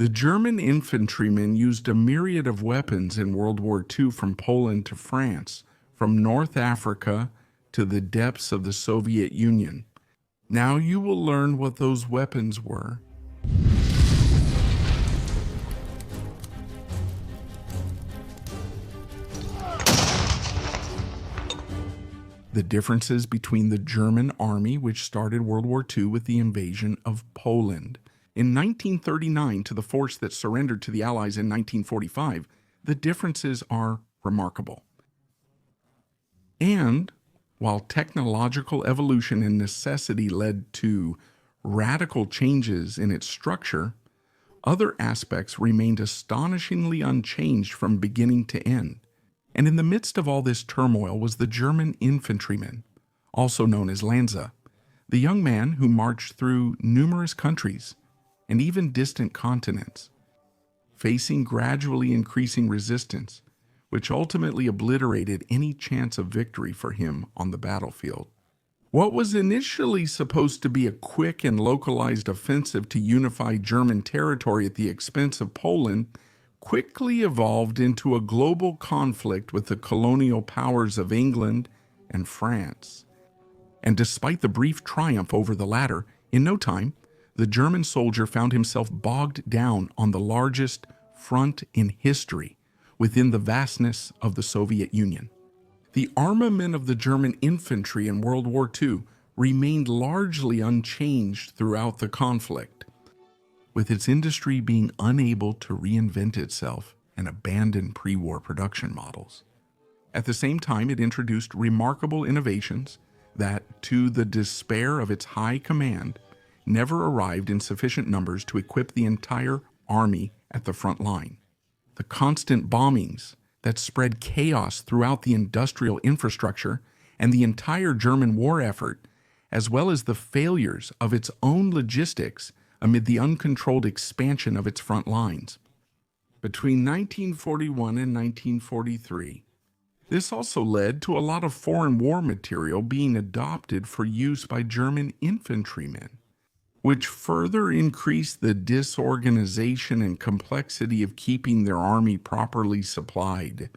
The German infantrymen used a myriad of weapons in World War II, from Poland to France, from North Africa to the depths of the Soviet Union. Now you will learn what those weapons were. The differences between the German army, which started World War II with the invasion of Poland. In 1939, to the force that surrendered to the Allies in 1945, the differences are remarkable. And while technological evolution and necessity led to radical changes in its structure, other aspects remained astonishingly unchanged from beginning to end. And in the midst of all this turmoil was the German infantryman, also known as Lanza, the young man who marched through numerous countries and even distant continents, facing gradually increasing resistance, which ultimately obliterated any chance of victory for him on the battlefield. What was initially supposed to be a quick and localized offensive to unify German territory at the expense of Poland quickly evolved into a global conflict with the colonial powers of England and France. And despite the brief triumph over the latter, in no time, the German soldier found himself bogged down on the largest front in history within the vastness of the Soviet Union. The armament of the German infantry in World War II remained largely unchanged throughout the conflict, with its industry being unable to reinvent itself and abandon pre-war production models. At the same time, it introduced remarkable innovations that, to the despair of its high command, never arrived in sufficient numbers to equip the entire army at the front line. The constant bombings that spread chaos throughout the industrial infrastructure and the entire German war effort, as well as the failures of its own logistics amid the uncontrolled expansion of its front lines. Between 1941 and 1943, this also led to a lot of foreign war material being adopted for use by German infantrymen, which further increased the disorganization and complexity of keeping their army properly supplied.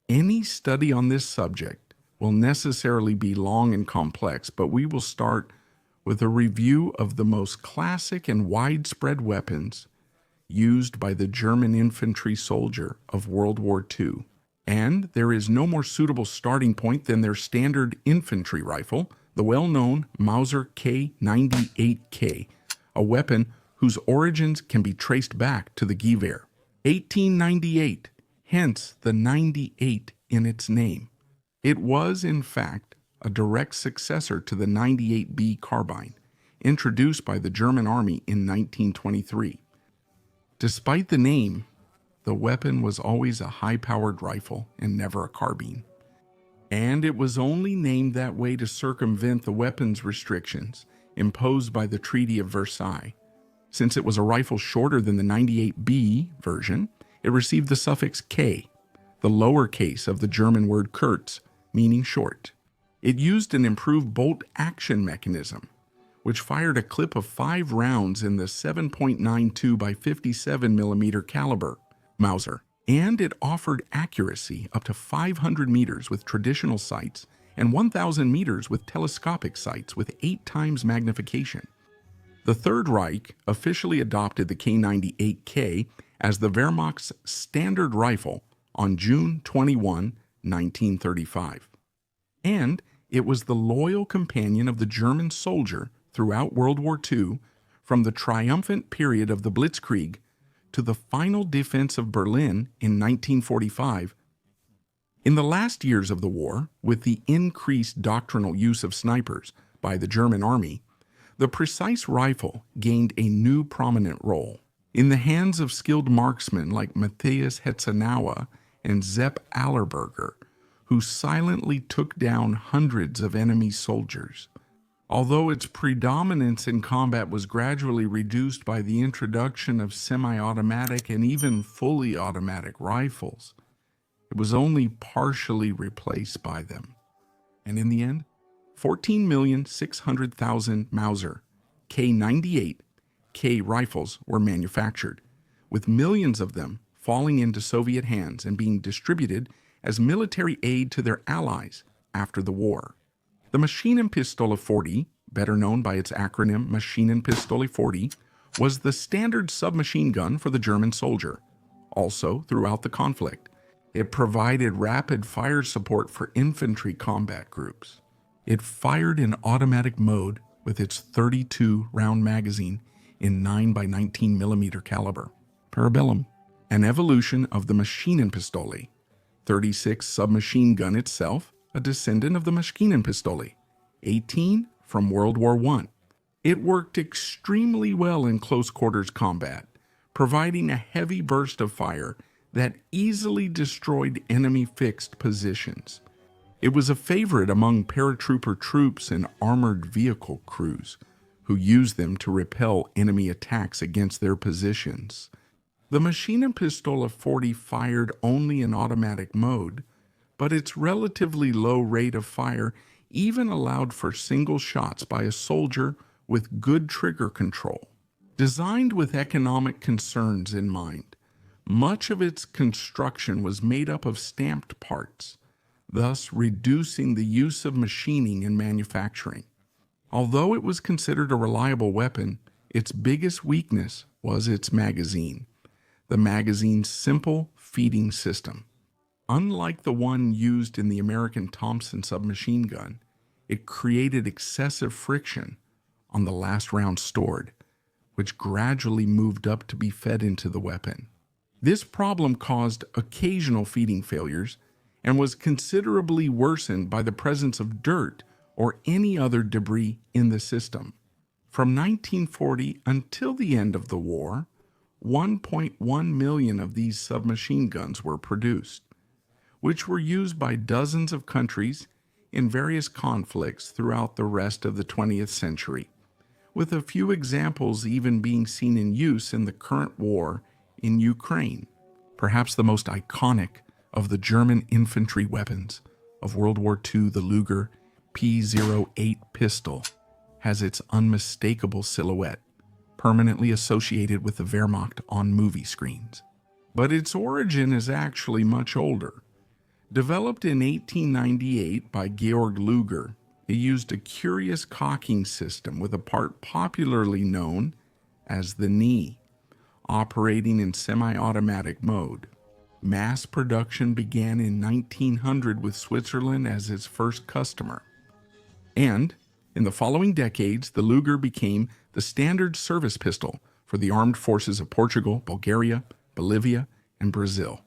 Any study on this subject will necessarily be long and complex, but we will start with a review of the most classic and widespread weapons used by the German infantry soldier of World War II. And there is no more suitable starting point than their standard infantry rifle, the well-known Mauser K98K, a weapon whose origins can be traced back to the Gewehr. 1898, hence the 98 in its name. It was, in fact, a direct successor to the 98B carbine, introduced by the German Army in 1923. Despite the name, the weapon was always a high-powered rifle and never a carbine. And it was only named that way to circumvent the weapons restrictions imposed by the Treaty of Versailles. Since it was a rifle shorter than the 98B version, it received the suffix K, the lowercase of the German word kurz, meaning short. It used an improved bolt action mechanism, which fired a clip of 5 rounds in the 7.92 by 57 millimeter caliber Mauser, and it offered accuracy up to 500 meters with traditional sights and 1,000 meters with telescopic sights with 8 times magnification. The Third Reich officially adopted the K98K as the Wehrmacht's standard rifle on June 21, 1935. And it was the loyal companion of the German soldier throughout World War II, from the triumphant period of the Blitzkrieg to the final defense of Berlin in 1945. In the last years of the war, with the increased doctrinal use of snipers by the German army, the precise rifle gained a new prominent role. In the hands of skilled marksmen like Matthias Hetzenauer and Sepp Allerberger, who silently took down hundreds of enemy soldiers. Although its predominance in combat was gradually reduced by the introduction of semi-automatic and even fully automatic rifles, it was only partially replaced by them. And in the end, 14,600,000 Mauser K98K rifles were manufactured, with millions of them falling into Soviet hands and being distributed as military aid to their allies after the war. The Maschinenpistole 40, better known by its acronym Maschinenpistole 40, was the standard submachine gun for the German soldier. Also, throughout the conflict, it provided rapid fire support for infantry combat groups. It fired in automatic mode with its 32-round magazine in 9x19mm caliber. Parabellum, an evolution of the Maschinenpistole. 36 submachine gun itself, a descendant of the Maschinenpistole. 18 from World War I. It worked extremely well in close quarters combat, providing a heavy burst of fire that easily destroyed enemy fixed positions. It was a favorite among paratrooper troops and armored vehicle crews, who used them to repel enemy attacks against their positions. The Maschinenpistole 40 fired only in automatic mode, but its relatively low rate of fire even allowed for single shots by a soldier with good trigger control. Designed with economic concerns in mind, much of its construction was made up of stamped parts, thus reducing the use of machining in manufacturing. Although it was considered a reliable weapon, its biggest weakness was its magazine. The magazine's simple feeding system. Unlike the one used in the American Thompson submachine gun, it created excessive friction on the last round stored, which gradually moved up to be fed into the weapon. This problem caused occasional feeding failures and was considerably worsened by the presence of dirt or any other debris in the system. From 1940 until the end of the war, 1.1 million of these submachine guns were produced, which were used by dozens of countries in various conflicts throughout the rest of the 20th century, with a few examples even being seen in use in the current war in Ukraine. Perhaps the most iconic of the German infantry weapons of World War II, the Luger P08 pistol, has its unmistakable silhouette, permanently associated with the Wehrmacht on movie screens. But its origin is actually much older. Developed in 1898 by Georg Luger, it used a curious cocking system with a part popularly known as the knee, operating in semi-automatic mode. Mass production began in 1900 with Switzerland as its first customer. And in the following decades, the Luger became the standard service pistol for the armed forces of Portugal, Bulgaria, Bolivia, and Brazil.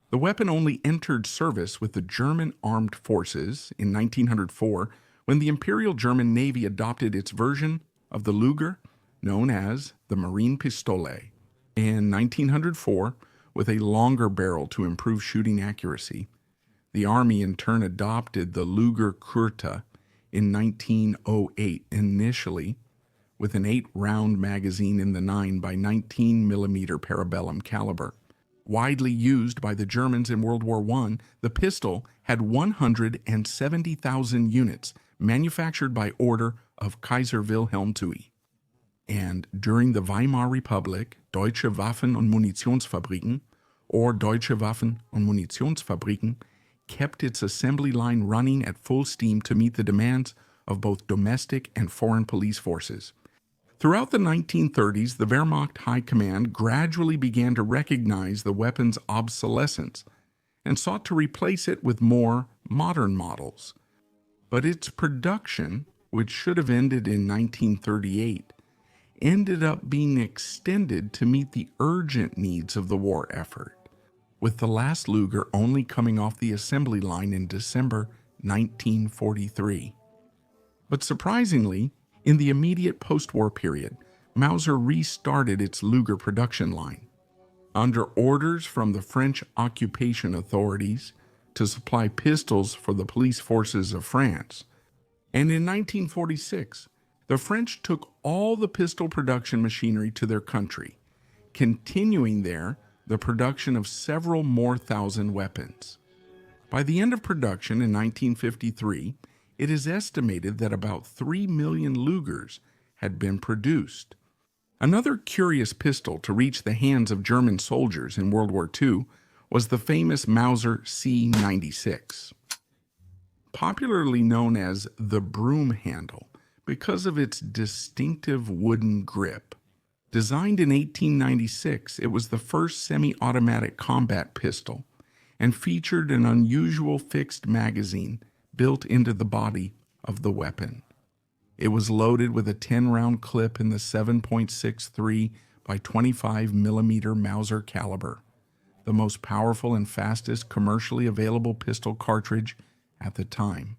The weapon only entered service with the German armed forces in 1904 when the Imperial German Navy adopted its version of the Luger, known as the Marine Pistole. In 1904, with a longer barrel to improve shooting accuracy, the Army in turn adopted the Luger Kurta in 1908, initially with an 8-round magazine in the 9x19mm Parabellum caliber. Widely used by the Germans in World War I, the pistol had 170,000 units manufactured by order of Kaiser Wilhelm II. And during the Weimar Republic, Deutsche Waffen- und Munitionsfabriken, or Deutsche Waffen- und Munitionsfabriken, kept its assembly line running at full steam to meet the demands of both domestic and foreign police forces. Throughout the 1930s, the Wehrmacht High Command gradually began to recognize the weapon's obsolescence and sought to replace it with more modern models. But its production, which should have ended in 1938, ended up being extended to meet the urgent needs of the war effort, with the last Luger only coming off the assembly line in December 1943. But surprisingly, in the immediate post-war period, Mauser restarted its Luger production line. Under orders from the French occupation authorities to supply pistols for the police forces of France. And in 1946, the French took all the pistol production machinery to their country, continuing there the production of several more thousand weapons. By the end of production in 1953, it is estimated that about 3 million Lugers had been produced. Another curious pistol to reach the hands of German soldiers in World War II was the famous Mauser C96, popularly known as the broom handle because of its distinctive wooden grip. Designed in 1896, it was the first semi-automatic combat pistol and featured an unusual fixed magazine built into the body of the weapon. It was loaded with a 10-round clip in the 7.63 by 25 millimeter Mauser caliber, the most powerful and fastest commercially available pistol cartridge at the time.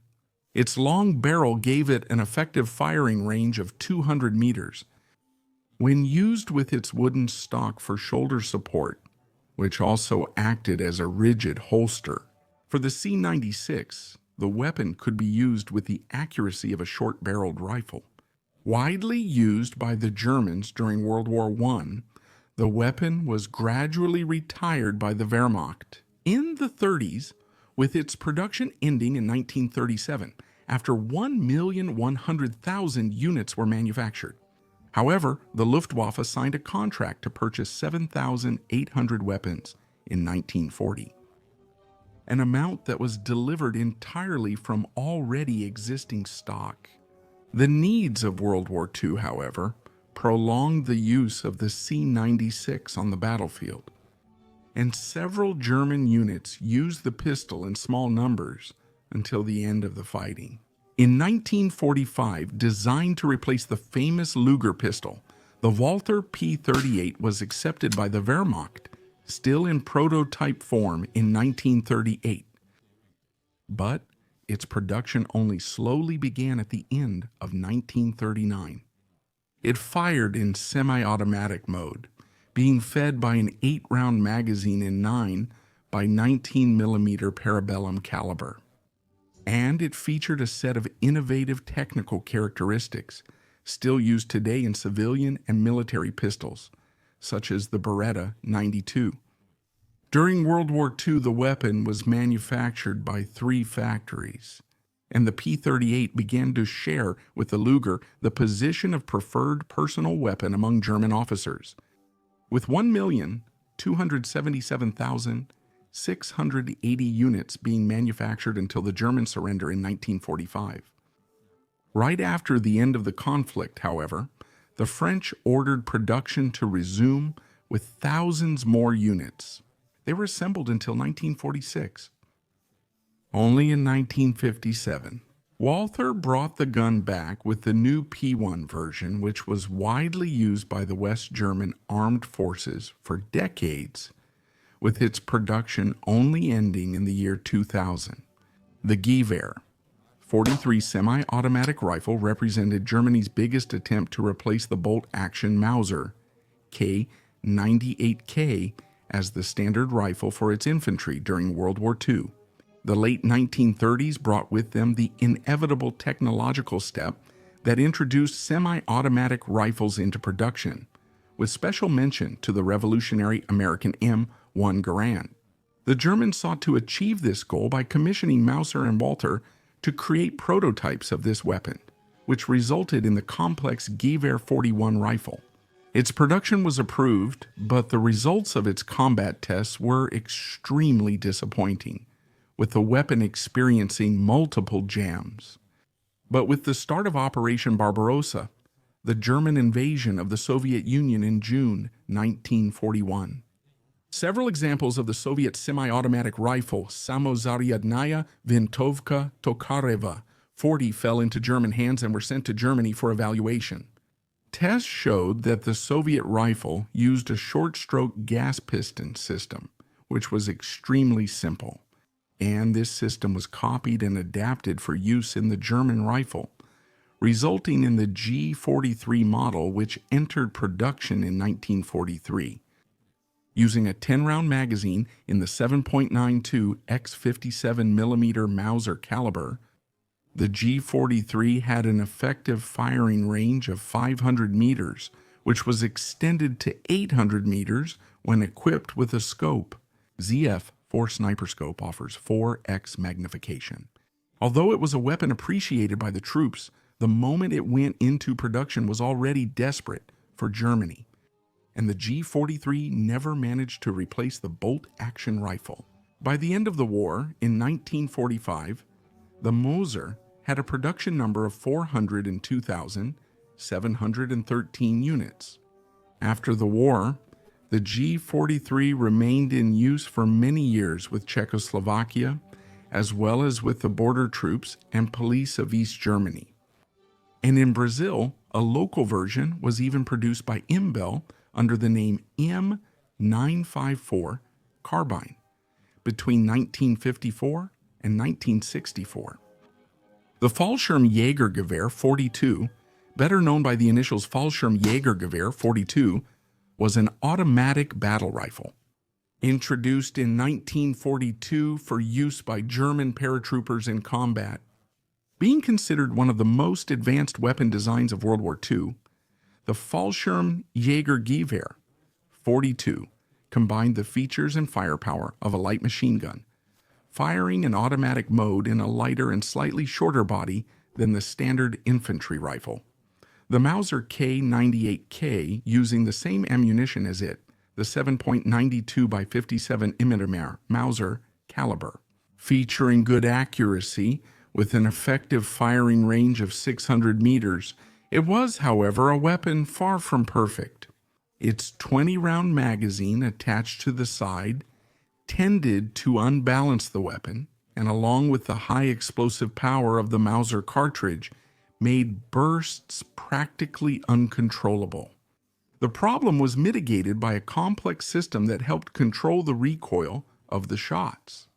Its long barrel gave it an effective firing range of 200 meters. When used with its wooden stock for shoulder support, which also acted as a rigid holster, for the C96, the weapon could be used with the accuracy of a short-barreled rifle. Widely used by the Germans during World War I, the weapon was gradually retired by the Wehrmacht in the 30s, with its production ending in 1937, after 1,100,000 units were manufactured. However, the Luftwaffe signed a contract to purchase 7,800 weapons in 1940. An amount that was delivered entirely from already existing stock. The needs of World War II, however, prolonged the use of the C96 on the battlefield, and several German units used the pistol in small numbers until the end of the fighting. In 1945, designed to replace the famous Luger pistol, the Walther P08 was accepted by the Wehrmacht, still in prototype form in 1938. But its production only slowly began at the end of 1939. It fired in semi-automatic mode, being fed by an 8-round magazine in 9 by 19 millimeter parabellum caliber. And it featured a set of innovative technical characteristics still used today in civilian and military pistols, such as the Beretta 92. During World War II, the weapon was manufactured by 3 factories, and the P-38 began to share with the Luger the position of preferred personal weapon among German officers, with 1,277,680 units being manufactured until the German surrender in 1945. Right after the end of the conflict, however, the French ordered production to resume with thousands more units. They were assembled until 1946. Only in 1957, Walther brought the gun back with the new P1 version, which was widely used by the West German armed forces for decades, with its production only ending in the year 2000. The Gewehr 43 semi-automatic rifle represented Germany's biggest attempt to replace the bolt-action Mauser K98K as the standard rifle for its infantry during World War II. The late 1930s brought with them the inevitable technological step that introduced semi-automatic rifles into production, with special mention to the revolutionary American M1 Garand. The Germans sought to achieve this goal by commissioning Mauser and Walther to create prototypes of this weapon, which resulted in the complex Gewehr 41 rifle. Its production was approved, but the results of its combat tests were extremely disappointing, with the weapon experiencing multiple jams. But with the start of Operation Barbarossa, the German invasion of the Soviet Union in June 1941, several examples of the Soviet semi-automatic rifle Samozaryadnaya Vintovka Tokareva 40 fell into German hands and were sent to Germany for evaluation. Tests showed that the Soviet rifle used a short-stroke gas piston system, which was extremely simple, and this system was copied and adapted for use in the German rifle, resulting in the G43 model, which entered production in 1943. Using a 10-round magazine in the 7.92 x 57mm Mauser caliber, the G43 had an effective firing range of 500 meters, which was extended to 800 meters when equipped with a scope. ZF-4 sniper scope offers 4x magnification. Although it was a weapon appreciated by the troops, the moment it went into production was already desperate for Germany, and the G43 never managed to replace the bolt-action rifle. By the end of the war, in 1945, the Mauser had a production number of 402,713 units. After the war, the G43 remained in use for many years with Czechoslovakia, as well as with the border troops and police of East Germany. And in Brazil, a local version was even produced by Imbel under the name M954 carbine between 1954 and 1964. The Fallschirmjägergewehr 42, better known by the initials Fallschirmjägergewehr 42, was an automatic battle rifle. Introduced in 1942 for use by German paratroopers in combat. Being considered one of the most advanced weapon designs of World War II, the Fallschirmjägergewehr 42 combined the features and firepower of a light machine gun, firing in automatic mode in a lighter and slightly shorter body than the standard infantry rifle. The Mauser K98K, using the same ammunition as it, the 7.92 by 57 mm Mauser caliber, featuring good accuracy with an effective firing range of 600 meters. It was, however, a weapon far from perfect. Its 20-round magazine attached to the side tended to unbalance the weapon, and along with the high explosive power of the Mauser cartridge, made bursts practically uncontrollable. The problem was mitigated by a complex system that helped control the recoil of the shots.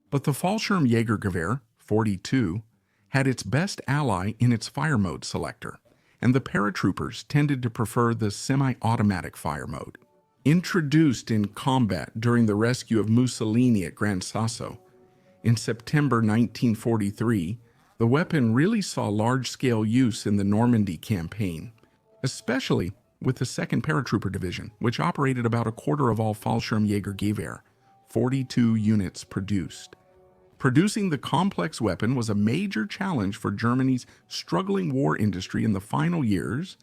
But the Fallschirmjägergewehr 42 had its best ally in its fire mode selector, and the paratroopers tended to prefer the semi-automatic fire mode. Introduced in combat during the rescue of Mussolini at Gran Sasso in September 1943, the weapon really saw large-scale use in the Normandy campaign, especially with the 2nd Paratrooper Division, which operated about a quarter of all Fallschirmjägergewehr, 42 units produced. Producing the complex weapon was a major challenge for Germany's struggling war industry in the final years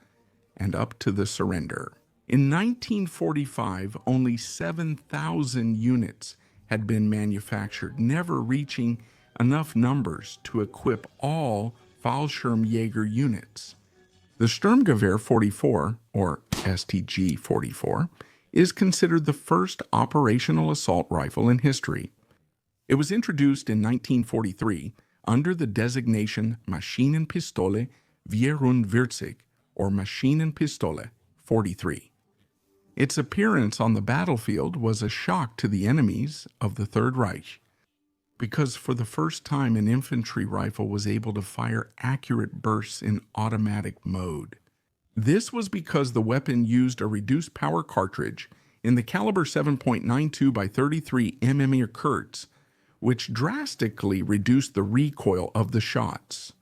and up to the surrender. In 1945, only 7,000 units had been manufactured, never reaching enough numbers to equip all Fallschirmjäger units. The Sturmgewehr 44, or STG 44, is considered the first operational assault rifle in history. It was introduced in 1943 under the designation Maschinenpistole 44, or Maschinenpistole 43. Its appearance on the battlefield was a shock to the enemies of the Third Reich, because for the first time an infantry rifle was able to fire accurate bursts in automatic mode. This was because the weapon used a reduced power cartridge in the caliber 7.92 by 33 mm Kurz, which drastically reduced the recoil of the shots.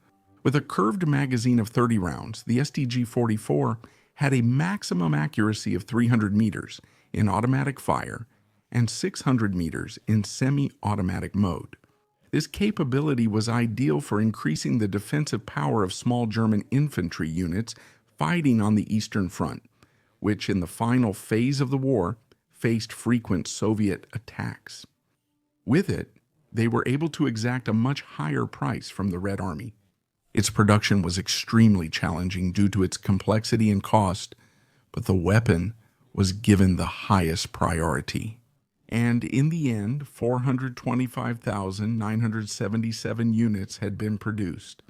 With a curved magazine of 30 rounds, the STG-44 had a maximum accuracy of 300 meters in automatic fire and 600 meters in semi-automatic mode. This capability was ideal for increasing the defensive power of small German infantry units fighting on the Eastern Front, which in the final phase of the war faced frequent Soviet attacks. With it, they were able to exact a much higher price from the Red Army. Its production was extremely challenging due to its complexity and cost, but the weapon was given the highest priority. And in the end, 425,977 units had been produced.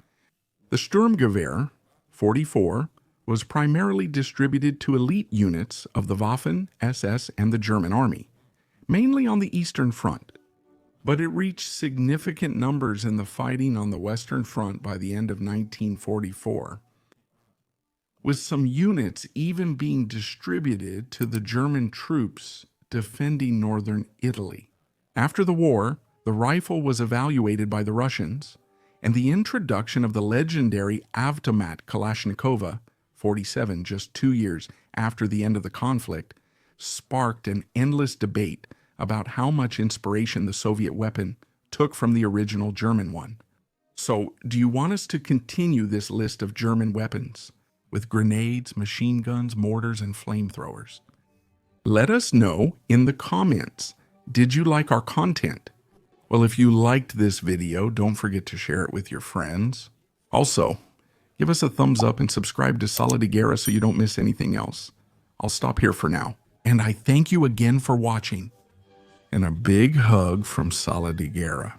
The Sturmgewehr 44 was primarily distributed to elite units of the Waffen, SS, and the German Army, mainly on the Eastern Front. But it reached significant numbers in the fighting on the Western Front by the end of 1944, with some units even being distributed to the German troops defending northern Italy. After the war, the rifle was evaluated by the Russians, and the introduction of the legendary Avtomat Kalashnikova 47 just 2 years after the end of the conflict sparked an endless debate about how much inspiration the Soviet weapon took from the original German one. So, do you want us to continue this list of German weapons with grenades, machine guns, mortars, and flamethrowers. Let us know in the comments, did you like our content? Well, if you liked this video, don't forget to share it with your friends. Also, give us a thumbs up and subscribe to Solidaguerra so you don't miss anything else. I'll stop here for now. And I thank you again for watching. And a big hug from Solidaguerra.